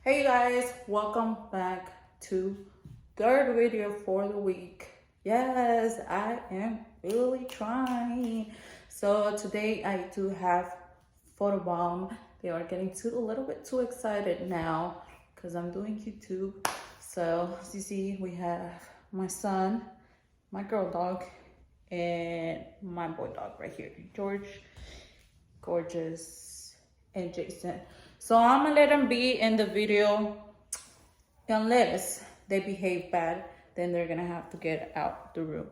Hey guys, welcome back to third video for the week. Yes, I am really trying. So today I do have photobomb. They are getting a little bit too excited now because I'm doing YouTube. So as you see, we have my son, my girl dog, and my boy dog right here, George, Gorgeous, and Jason. So I'm gonna let them be in the video unless they behave bad, then they're gonna have to get out the room.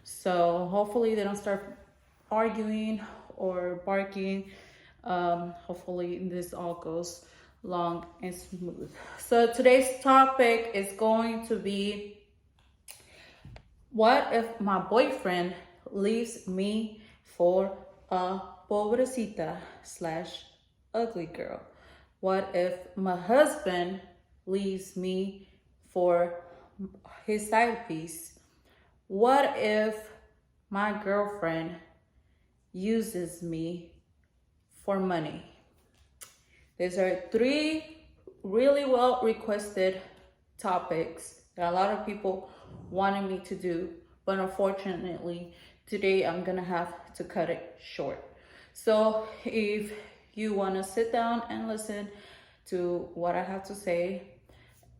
So hopefully they don't start arguing or barking. Hopefully this all goes long and smooth. So today's topic is going to be, what if my boyfriend leaves me for a pobrecita slash ugly girl? What if my husband leaves me for his side piece? What if my girlfriend uses me for money? These are three really well requested topics that a lot of people wanted me to do, but unfortunately today I'm gonna have to cut it short. So if you want to sit down and listen to what I have to say,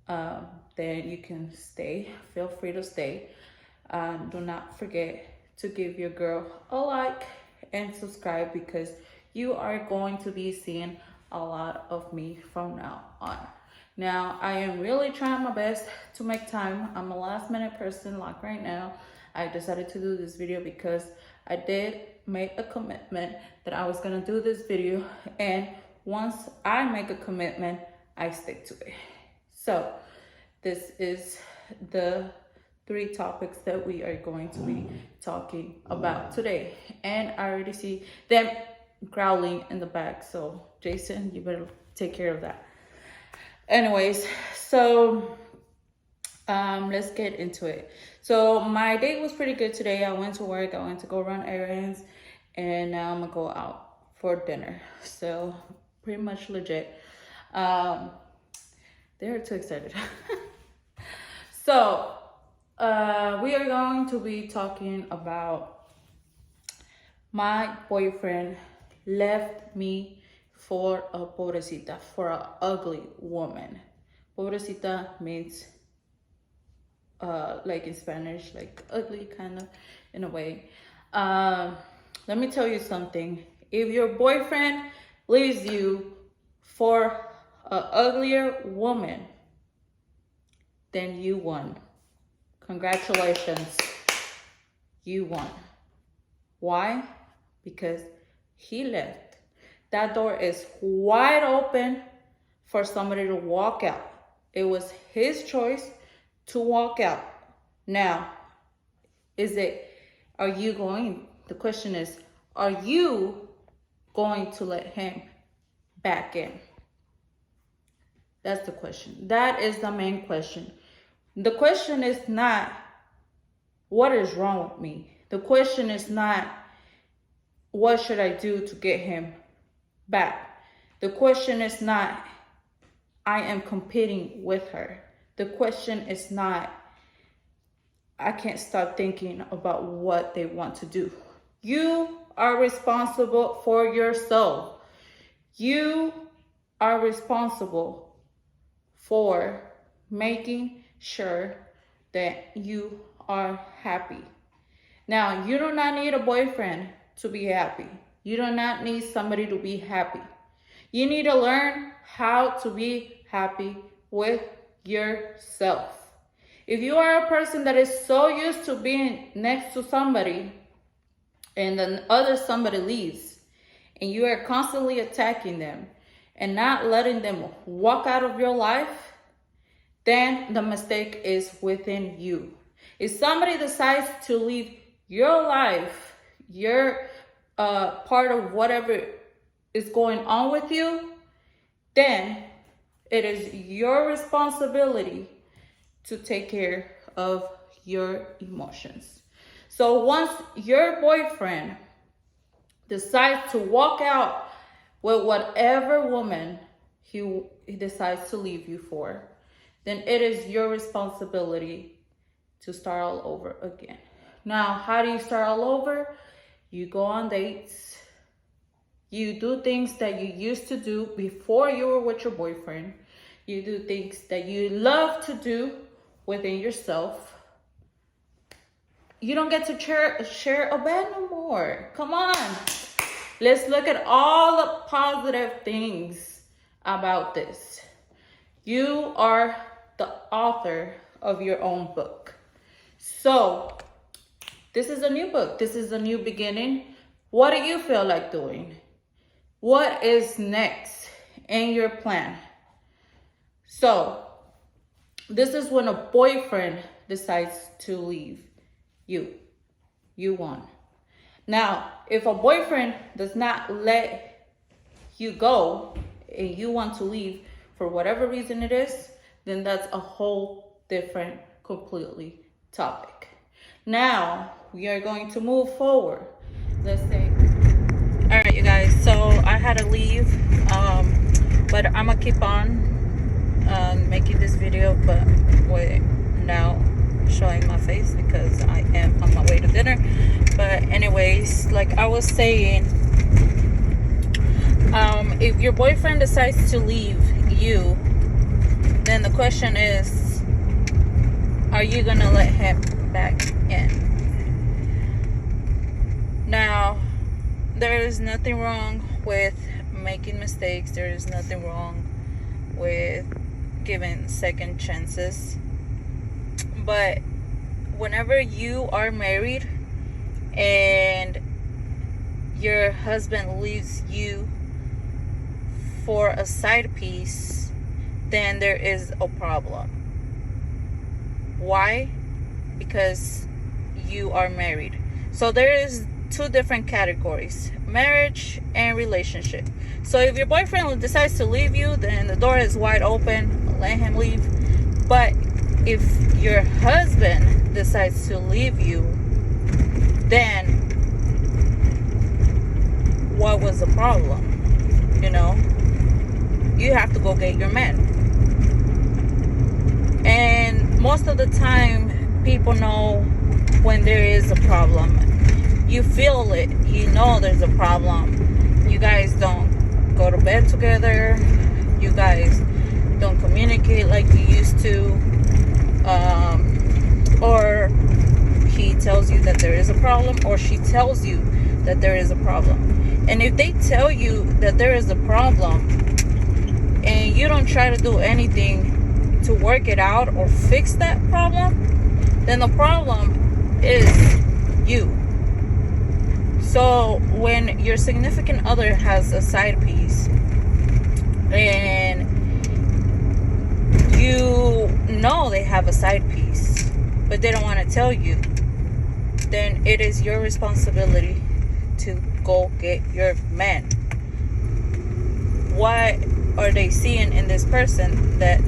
then you can stay. Feel free to stay. Do not forget to give your girl a like and subscribe, because you are going to be seeing a lot of me from now on. Now, I am really trying my best to make time. I'm a last minute person. Like right now, I decided to do this video because I did make a commitment that I was gonna do this video, and once I make a commitment, I stick to it. So this is the three topics that we are going to be talking about today. And I already see them growling in the back, so Jason, you better take care of that. Anyways, so let's get into it. So my day was pretty good today. I went to work, I went to go run errands, and now I'm gonna go out for dinner. So pretty much legit. They're too excited. So we are going to be talking about my boyfriend left me for a pobrecita, for an ugly woman. Pobrecita means like in Spanish, like ugly, kind of, in a way. Let me tell you something. If your boyfriend leaves you for an uglier woman, then you won. Congratulations, you won. Why? Because he left. That door is wide open for somebody to walk out. It was his choice to walk out. Now, the question is, are you going to let him back in? That's the question. That is the main question. The question is not, what is wrong with me? The question is not, what should I do to get him back? The question is not, I am competing with her. The question is not, I can't stop thinking about what they want to do. You are responsible for yourself. You are responsible for making sure that you are happy. Now, you do not need a boyfriend to be happy. You do not need somebody to be happy. You need to learn how to be happy with yourself. If you are a person that is so used to being next to somebody and then other somebody leaves, and you are constantly attacking them and not letting them walk out of your life, then the mistake is within you. If somebody decides to leave your life, your part of whatever is going on with you, then it is your responsibility to take care of your emotions. So once your boyfriend decides to walk out with whatever woman he decides to leave you for, then it is your responsibility to start all over again. Now, how do you start all over? You go on dates. You do things that you used to do before you were with your boyfriend. You do things that you love to do within yourself. You don't get to share a bed no more. Come on. Let's look at all the positive things about this. You are the author of your own book. So, this is a new book. This is a new beginning. What do you feel like doing? What is next in your plan? So, this is when a boyfriend decides to leave you. You won. Now, if a boyfriend does not let you go and you want to leave for whatever reason it is, then that's a whole different, completely topic. Now, we are going to move forward. Let's say, all right, you guys, so I had to leave, but I'm gonna keep on making this video, but wait, now showing my face because I am on my way to dinner. But anyways, like I was saying, if your boyfriend decides to leave you, then the question is, are you gonna let him back in? Now, there is nothing wrong with making mistakes. There is nothing wrong with giving second chances. But whenever you are married and your husband leaves you for a side piece, then there is a problem. Why? Because you are married. So there is two different categories: marriage and relationship. So if your boyfriend decides to leave you, then the door is wide open. Let him leave. But if your husband decides to leave you, then what was the problem? You know, you have to go get your man. And most of the time, people know when there is a problem. You feel it. You know there's a problem. You guys don't go to bed together. You guys don't communicate like you used to. Or he tells you that there is a problem, or she tells you that there is a problem. And if they tell you that there is a problem and you don't try to do anything to work it out or fix that problem, then the problem is you. So when your significant other has a side piece and you know they have a side piece, but they don't want to tell you, then it is your responsibility to go get your man. What are they seeing in this person that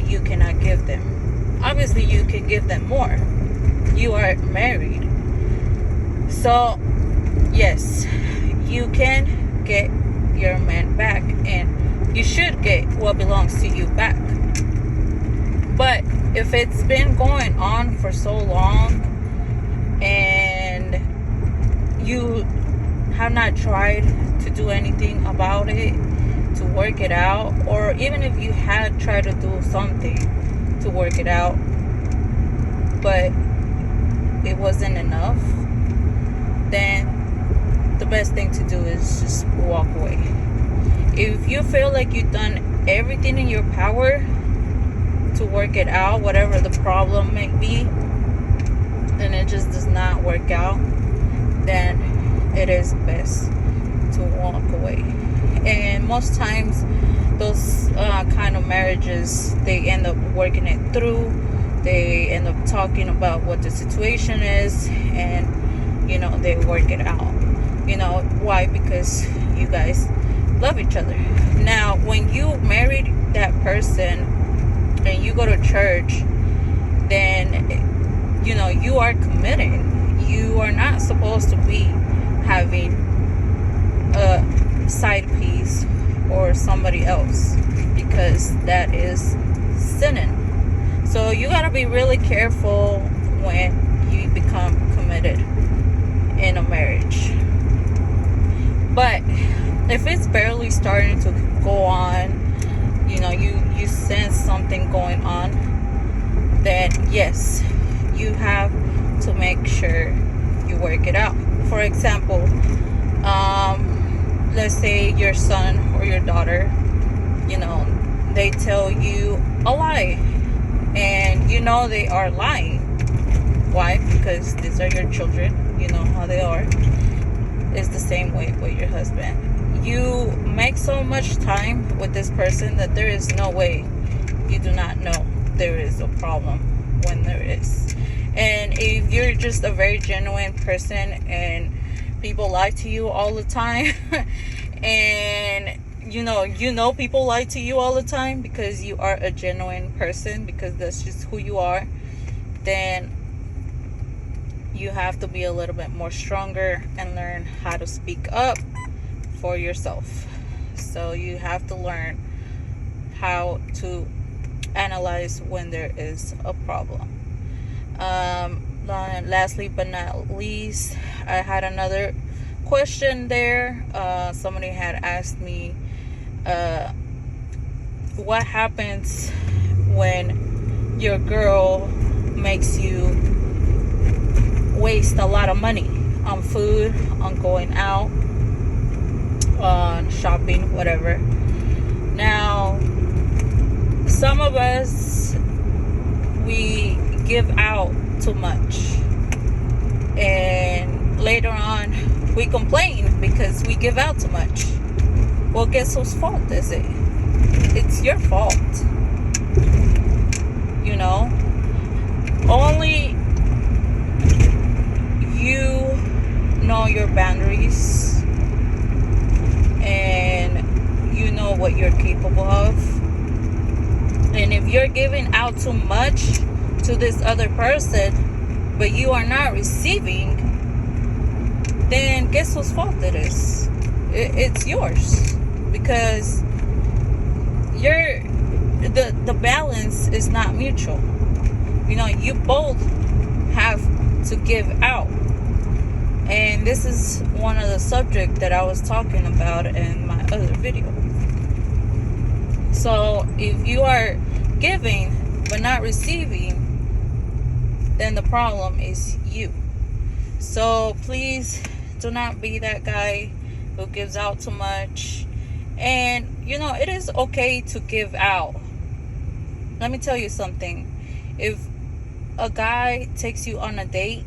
you cannot give them? Obviously, you can give them more. You are married. So, yes, you can get your man back, and you should get what belongs to you back. But if it's been going on for so long and you have not tried to do anything about it, to work it out, or even if you had tried to do something to work it out, but it wasn't enough, then the best thing to do is just walk away. If you feel like you've done everything in your power to work it out, whatever the problem may be, and it just does not work out, then it is best to walk away. And most times those kind of marriages, they end up working it through. They end up talking about what the situation is, and they work it out. Why? Because you guys love each other. Now, when you married that person and you go to church, then you are committed. You are not supposed to be having a side piece or somebody else, because that is sinning. So you got to be really careful when you become committed in a marriage. But if it's barely starting to go on, you sense something going on, then yes, you have to make sure you work it out. For example, let's say your son or your daughter, they tell you a lie, and they are lying. Why? Because these are your children. You know how they are. It's the same way with your husband. You make so much time with this person that there is no way you do not know there is a problem when there is. And if you're just a very genuine person and people lie to you all the time and people lie to you all the time because you are a genuine person, because that's just who you are, then you have to be a little bit more stronger and learn how to speak up for yourself. So you have to learn how to analyze when there is a problem. Lastly but not least, I had another question there. Somebody had asked me, what happens when your girl makes you waste a lot of money on food, on going out, on shopping, whatever. Now, some of us, we give out too much, and later on we complain because we give out too much. Well, guess whose fault is it? It's your fault. Only you know your boundaries, and you know what you're capable of. And if you're giving out too much to this other person, but you are not receiving, then guess whose fault it is? It's yours, because the balance is not mutual. You both have to give out. And this is one of the subjects that I was talking about in my other video. So if you are giving but not receiving, then the problem is you. So please do not be that guy who gives out too much. And it is okay to give out. Let me tell you something. If a guy takes you on a date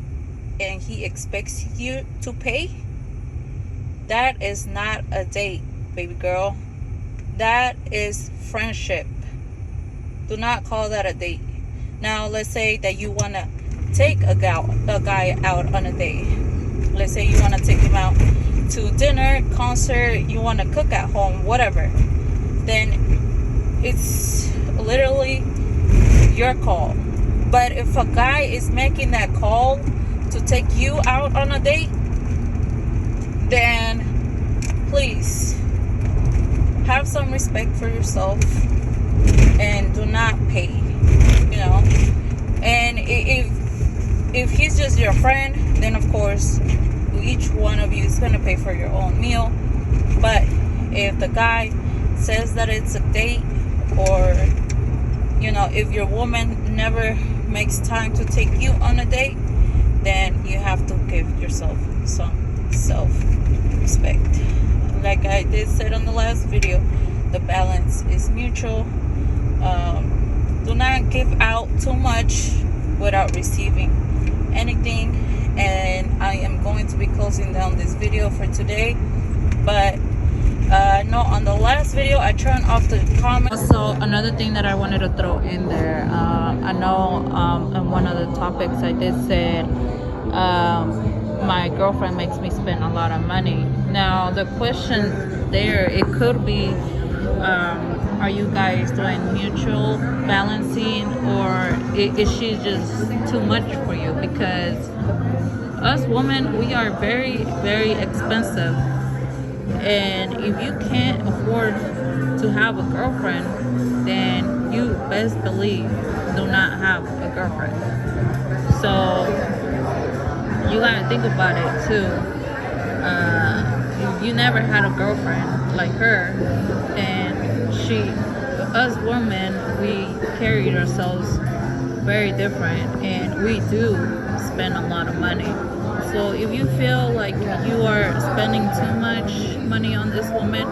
and he expects you to pay, that is not a date, baby girl. That is friendship. Do not call that a date. Now, let's say that you want to take a guy out on a date. Let's say you want to take him out to dinner, concert, you want to cook at home, whatever. Then it's literally your call. But if a guy is making that call to take you out on a date, then please have some respect for yourself and do not pay. And if he's just your friend, then of course each one of you is going to pay for your own meal. But if the guy says that it's a date, or if your woman never makes time to take you on a date, then you have to give yourself some self-respect. Like I did said on the last video, the balance is mutual. Do not give out too much without receiving anything. And I am going to be closing down this video for today. But no, on the last video I turned off the comments. So another thing that I wanted to throw in there, I know in one of the topics I did said my girlfriend makes me spend a lot of money. Now the question there, it could be, are you guys doing mutual balancing, or is she just too much for you? Because us women, we are very, very expensive. And if you can't afford to have a girlfriend, then you best believe do not have a girlfriend. So you gotta think about it too. If you never had a girlfriend like her, then us women, we carried ourselves very different, and we do spend a lot of money. So if you feel like you are spending too much money on this woman,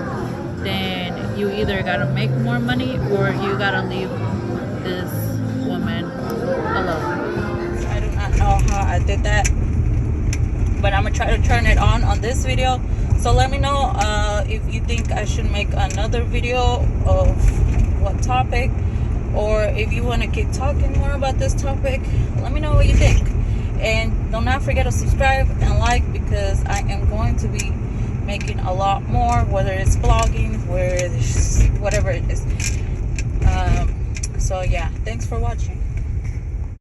then you either gotta make more money or you gotta leave this woman alone. I do not know how I did that, but I'm gonna try to turn it on this video. So let me know if you think I should make another video of what topic, or if you want to keep talking more about this topic. Let me know what you think, and do not forget to subscribe and like, because I am going to be making a lot more, whether it's vlogging, whatever it is. So yeah, thanks for watching.